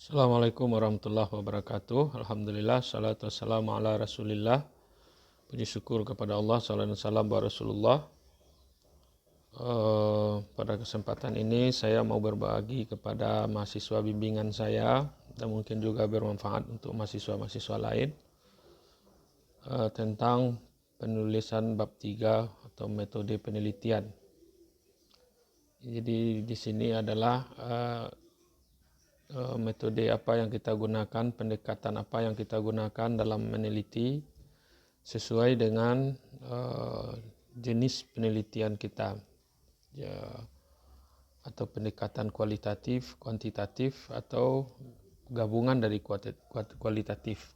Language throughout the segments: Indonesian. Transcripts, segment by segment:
Assalamualaikum warahmatullahi wabarakatuh. Alhamdulillah, salatu wassalamu ala rasulillah. Puji syukur kepada Allah, salam dan salam buat Rasulullah. Pada kesempatan ini saya mau berbagi kepada mahasiswa bimbingan saya dan mungkin juga bermanfaat untuk mahasiswa-mahasiswa lain tentang penulisan bab 3 atau metode penelitian. Jadi di sini adalah metode apa yang kita gunakan, pendekatan apa yang kita gunakan dalam meneliti sesuai dengan jenis penelitian kita, atau pendekatan kualitatif, kuantitatif, atau gabungan dari kualitatif.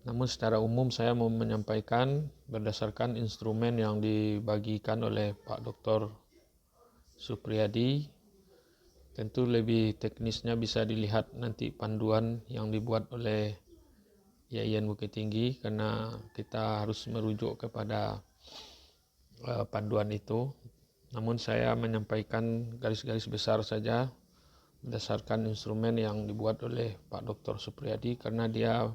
Namun secara umum saya mau menyampaikan berdasarkan instrumen yang dibagikan oleh Pak Dr. Supriyadi. Tentu lebih teknisnya bisa dilihat nanti panduan yang dibuat oleh IAIN Bukit Tinggi, karena kita harus merujuk kepada panduan itu. Namun saya menyampaikan garis-garis besar saja berdasarkan instrumen yang dibuat oleh Pak Dr. Supriyadi, karena dia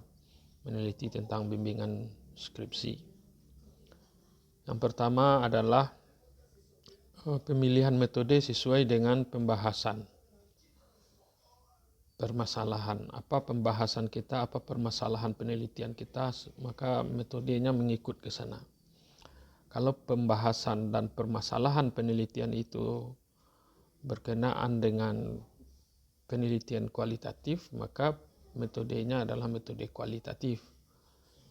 meneliti tentang bimbingan skripsi. Yang pertama adalah pemilihan metode sesuai dengan pembahasan permasalahan. Apa pembahasan kita, apa permasalahan penelitian kita, maka metodenya mengikut ke sana. Kalau pembahasan dan permasalahan penelitian itu berkenaan dengan penelitian kualitatif, maka metodenya adalah metode kualitatif.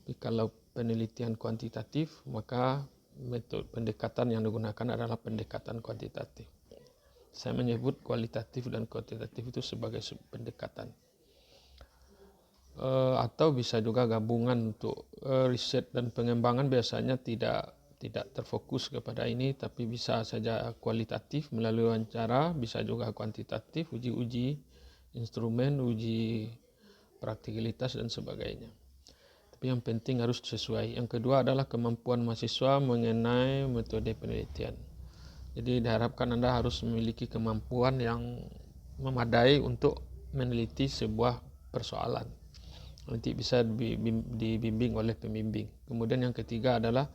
Tapi kalau penelitian kuantitatif, maka metode pendekatan yang digunakan adalah pendekatan kuantitatif. Saya menyebut kualitatif dan kuantitatif itu sebagai pendekatan. Atau bisa juga gabungan. Untuk riset dan pengembangan biasanya tidak terfokus kepada ini, tapi bisa saja kualitatif melalui wawancara, bisa juga kuantitatif, uji-uji instrumen, uji praktikalitas dan sebagainya. Tapi yang penting harus sesuai. Yang kedua adalah kemampuan mahasiswa mengenai metode penelitian. Jadi diharapkan Anda harus memiliki kemampuan yang memadai untuk meneliti sebuah persoalan. Nanti bisa dibimbing oleh pembimbing. Kemudian yang ketiga adalah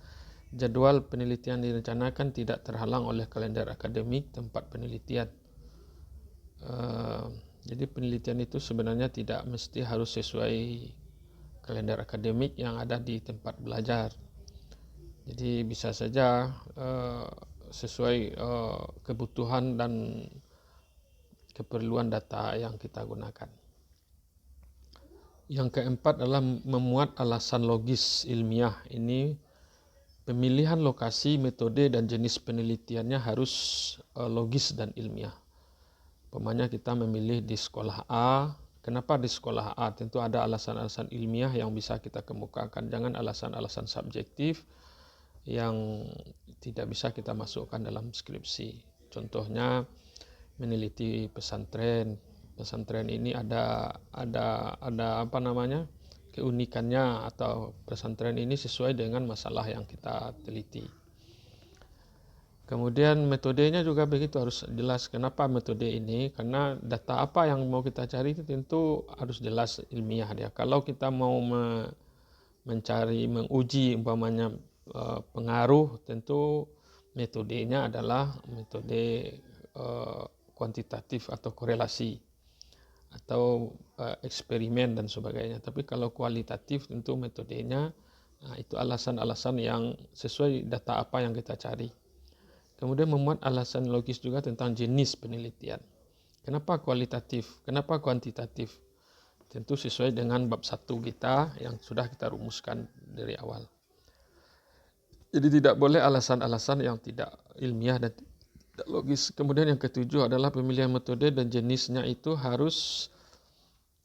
jadwal penelitian direncanakan tidak terhalang oleh kalender akademik tempat penelitian. Jadi penelitian itu sebenarnya tidak mesti harus sesuai kalender akademik yang ada di tempat belajar. Jadi bisa saja sesuai kebutuhan dan keperluan data yang kita gunakan. Yang keempat adalah memuat alasan logis ilmiah. Ini pemilihan lokasi, metode, dan jenis penelitiannya harus logis dan ilmiah. Umpamanya kita memilih di sekolah A. Kenapa di sekolah A? Tentu ada alasan-alasan ilmiah yang bisa kita kemukakan. Jangan alasan-alasan subjektif yang tidak bisa kita masukkan dalam skripsi. Contohnya meneliti pesantren. Pesantren ini ada apa namanya? Keunikannya, atau pesantren ini sesuai dengan masalah yang kita teliti. Kemudian metodenya juga begitu, harus jelas. Kenapa metode ini? Karena data apa yang mau kita cari itu tentu harus jelas ilmiah dia. Kalau kita mau mencari, menguji umpamanya pengaruh, tentu metodenya adalah metode kuantitatif atau korelasi atau eksperimen dan sebagainya. Tapi kalau kualitatif tentu metodenya itu alasan-alasan yang sesuai data apa yang kita cari. Kemudian memuat alasan logis juga tentang jenis penelitian. Kenapa kualitatif? Kenapa kuantitatif? Tentu sesuai dengan bab 1 kita yang sudah kita rumuskan dari awal. Jadi tidak boleh alasan-alasan yang tidak ilmiah dan tidak logis. Kemudian yang ketujuh adalah pemilihan metode dan jenisnya itu harus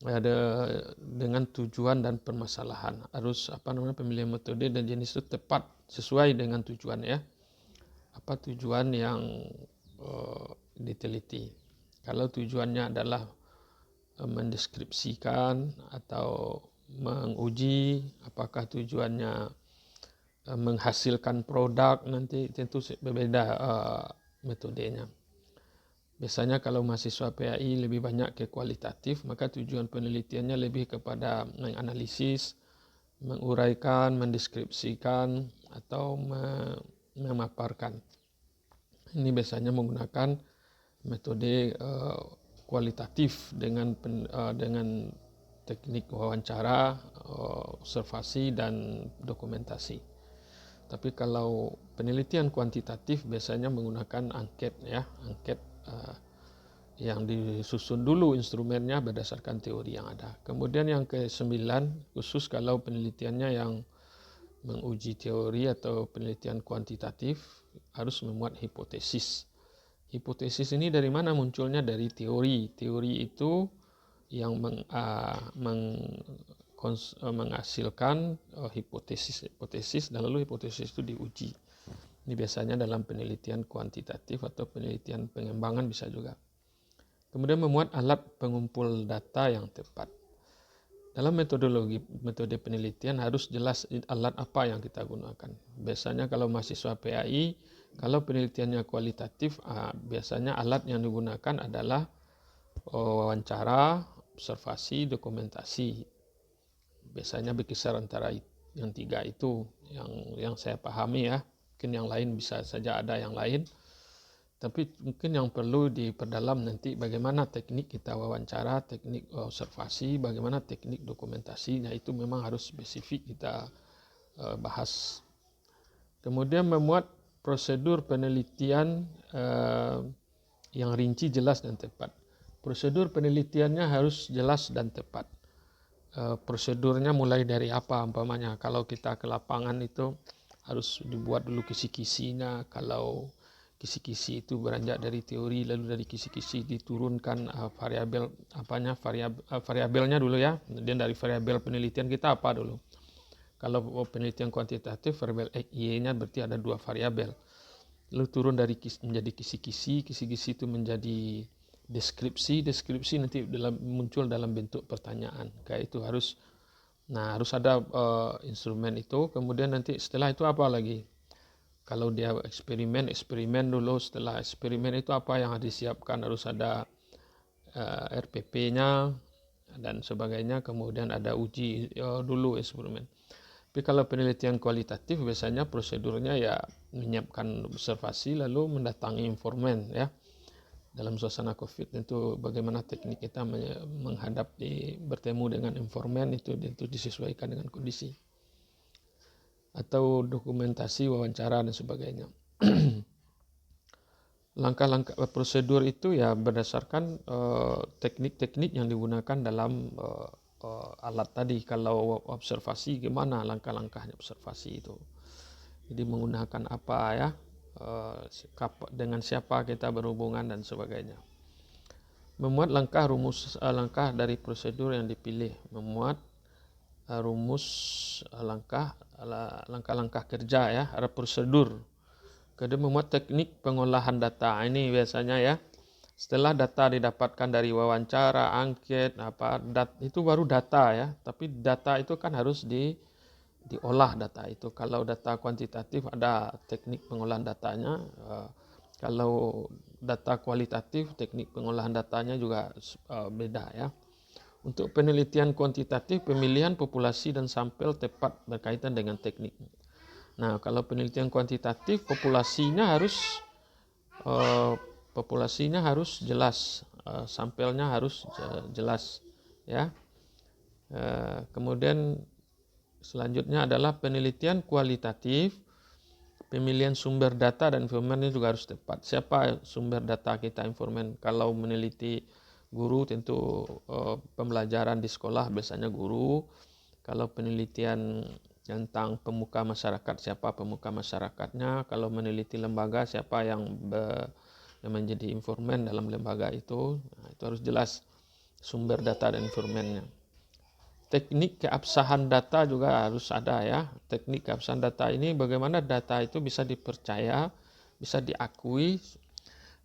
ada dengan tujuan dan permasalahan. Harus pemilihan metode dan jenis itu tepat sesuai dengan tujuan ya. Apa tujuan yang diteliti. Kalau tujuannya adalah mendeskripsikan atau menguji, apakah tujuannya menghasilkan produk, nanti tentu berbeda metodenya. Biasanya kalau mahasiswa PAI lebih banyak ke kualitatif, maka tujuan penelitiannya lebih kepada menganalisis, menguraikan, mendeskripsikan, atau memaparkan. Ini biasanya menggunakan metode kualitatif dengan teknik wawancara, observasi, dan dokumentasi. Tapi kalau penelitian kuantitatif biasanya menggunakan angket, angket yang disusun dulu instrumennya berdasarkan teori yang ada. Kemudian yang ke-9, khusus kalau penelitiannya yang menguji teori atau penelitian kuantitatif, harus memuat hipotesis. Hipotesis ini dari mana munculnya? Dari teori. Teori itu yang menghasilkan hipotesis, dan lalu hipotesis itu diuji. Ini biasanya dalam penelitian kuantitatif atau penelitian pengembangan bisa juga. Kemudian memuat alat pengumpul data yang tepat. Dalam metode penelitian harus jelas alat apa yang kita gunakan. Biasanya kalau mahasiswa PAI, kalau penelitiannya kualitatif, biasanya alat yang digunakan adalah wawancara, observasi, dokumentasi. Biasanya berkisar antara yang 3 itu yang saya pahami ya. Mungkin yang lain bisa saja ada yang lain. Tapi mungkin yang perlu diperdalam nanti bagaimana teknik kita wawancara, teknik observasi, bagaimana teknik dokumentasinya, itu memang harus spesifik kita bahas. Kemudian memuat prosedur penelitian yang rinci, jelas, dan tepat. Prosedur penelitiannya harus jelas dan tepat. Prosedurnya mulai dari apa, umpamanya kalau kita ke lapangan itu harus dibuat dulu kisi-kisinya. Kalau kisi-kisi itu beranjak dari teori, lalu dari kisi-kisi diturunkan variabelnya dulu ya. Kemudian dari variabel penelitian kita apa dulu. Kalau penelitian kuantitatif, variabel X, Y-nya berarti ada 2 variabel. Lalu turun menjadi kisi-kisi, kisi-kisi itu menjadi deskripsi nanti muncul dalam bentuk pertanyaan. Kayak itu harus ada instrumen itu. Kemudian nanti setelah itu apa lagi? Kalau dia eksperimen dulu. Setelah eksperimen itu apa yang harus disiapkan? Harus ada RPP-nya dan sebagainya. Kemudian ada uji dulu eksperimen. Tapi kalau penelitian kualitatif biasanya prosedurnya ya menyiapkan observasi lalu mendatangi informan ya. Dalam suasana COVID tentu bagaimana teknik kita bertemu dengan informan itu disesuaikan dengan kondisi. Atau dokumentasi, wawancara, dan sebagainya. Langkah-langkah prosedur itu ya berdasarkan teknik-teknik yang digunakan dalam alat tadi. Kalau observasi, gimana langkah-langkahnya observasi itu. Jadi menggunakan apa ya, dengan siapa kita berhubungan dan sebagainya. Memuat langkah dari prosedur yang dipilih. Memuat rumus langkah-langkah kerja ya, ada prosedur. Kemudian memuat teknik pengolahan data. Ini biasanya ya, setelah data didapatkan dari wawancara, angket, itu baru data ya. Tapi data itu kan harus diolah data itu. Kalau data kuantitatif ada teknik pengolahan datanya. Kalau data kualitatif, teknik pengolahan datanya juga beda ya. Untuk penelitian kuantitatif, pemilihan populasi dan sampel tepat berkaitan dengan teknik. Nah, kalau penelitian kuantitatif, populasinya harus jelas, sampelnya harus jelas, ya. Kemudian selanjutnya adalah penelitian kualitatif, pemilihan sumber data dan informan ini juga harus tepat. Siapa sumber data kita, informan? Kalau meneliti guru tentu pembelajaran di sekolah biasanya guru. Kalau penelitian tentang pemuka masyarakat, siapa pemuka masyarakatnya. Kalau meneliti lembaga, siapa yang menjadi informan dalam lembaga itu. Nah, itu harus jelas sumber data dan informannya. Teknik keabsahan data juga harus ada ya. Teknik keabsahan data ini bagaimana data itu bisa dipercaya, bisa diakui,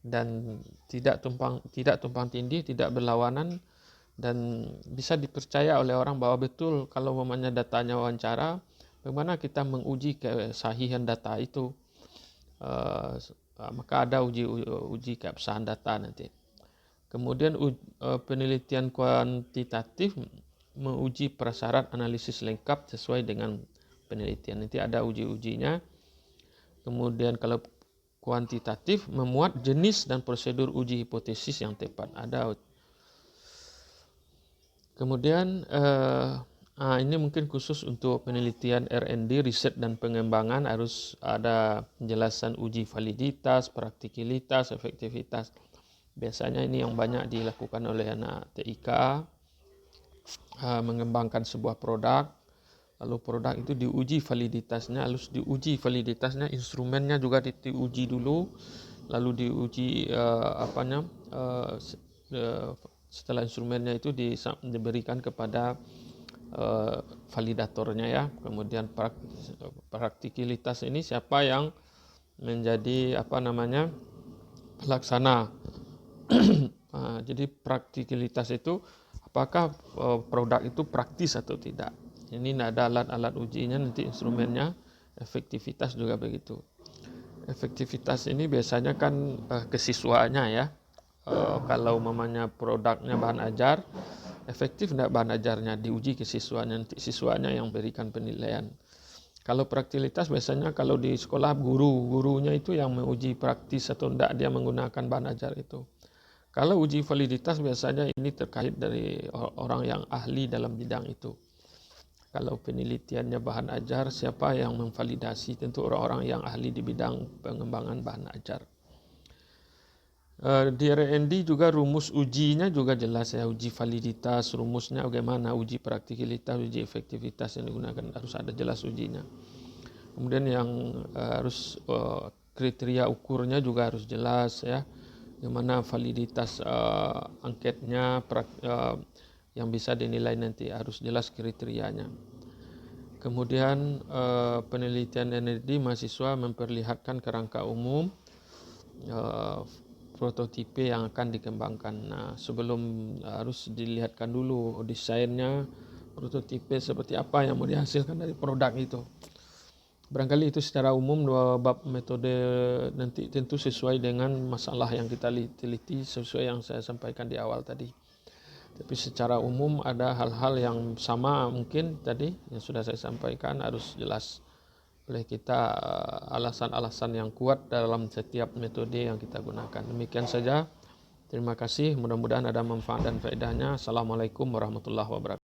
dan tidak tumpang tindih, tidak berlawanan, dan bisa dipercaya oleh orang bahwa betul kalau memangnya datanya wawancara. Bagaimana kita menguji kesahihan data itu? maka ada uji keabsahan data nanti. Kemudian penelitian kuantitatif menguji prasyarat analisis lengkap sesuai dengan penelitian. Nanti ada uji-ujinya. Kemudian kalau kuantitatif memuat jenis dan prosedur uji hipotesis yang tepat. Ada. Kemudian ini mungkin khusus untuk penelitian R&D, riset dan pengembangan, harus ada penjelasan uji validitas, praktikalitas, efektivitas. Biasanya ini yang banyak dilakukan oleh anak TIK, mengembangkan sebuah produk, lalu produk itu diuji validitasnya, instrumennya juga diuji dulu, lalu diuji setelah instrumennya itu diberikan kepada validatornya ya. Kemudian praktikalitas ini siapa yang menjadi pelaksana. Jadi praktikalitas itu apakah produk itu praktis atau tidak. Ini ada alat-alat ujinya, nanti instrumennya. Efektivitas juga begitu. Efektivitas ini biasanya kan kesiswaannya ya. Kalau mamanya produknya bahan ajar, efektif tidak bahan ajarnya, diuji kesiswaannya, nanti siswanya yang berikan penilaian. Kalau praktikalitas biasanya kalau di sekolah gurunya itu yang menguji praktis atau tidak dia menggunakan bahan ajar itu. Kalau uji validitas biasanya ini terkait dari orang yang ahli dalam bidang itu. Kalau penelitiannya bahan ajar, siapa yang memvalidasi? Tentu orang-orang yang ahli di bidang pengembangan bahan ajar. Di R&D juga rumus ujinya juga jelas ya, uji validitas, rumusnya bagaimana, uji praktikalitas, uji efektivitas yang digunakan harus ada jelas ujinya. Kemudian yang harus kriteria ukurnya juga harus jelas ya, bagaimana validitas angketnya yang bisa dinilai nanti harus jelas kriterianya. Kemudian penelitian R&D mahasiswa memperlihatkan kerangka umum prototipe yang akan dikembangkan. Nah, sebelum harus dilihatkan dulu desainnya, prototipe seperti apa yang mau dihasilkan dari produk itu. Barangkali itu secara umum dua bab metode nanti tentu sesuai dengan masalah yang kita teliti, sesuai yang saya sampaikan di awal tadi. Tapi secara umum ada hal-hal yang sama mungkin tadi yang sudah saya sampaikan, harus jelas oleh kita alasan-alasan yang kuat dalam setiap metode yang kita gunakan. Demikian saja. Terima kasih. Mudah-mudahan ada manfaat dan faedahnya. Assalamualaikum warahmatullahi wabarakatuh.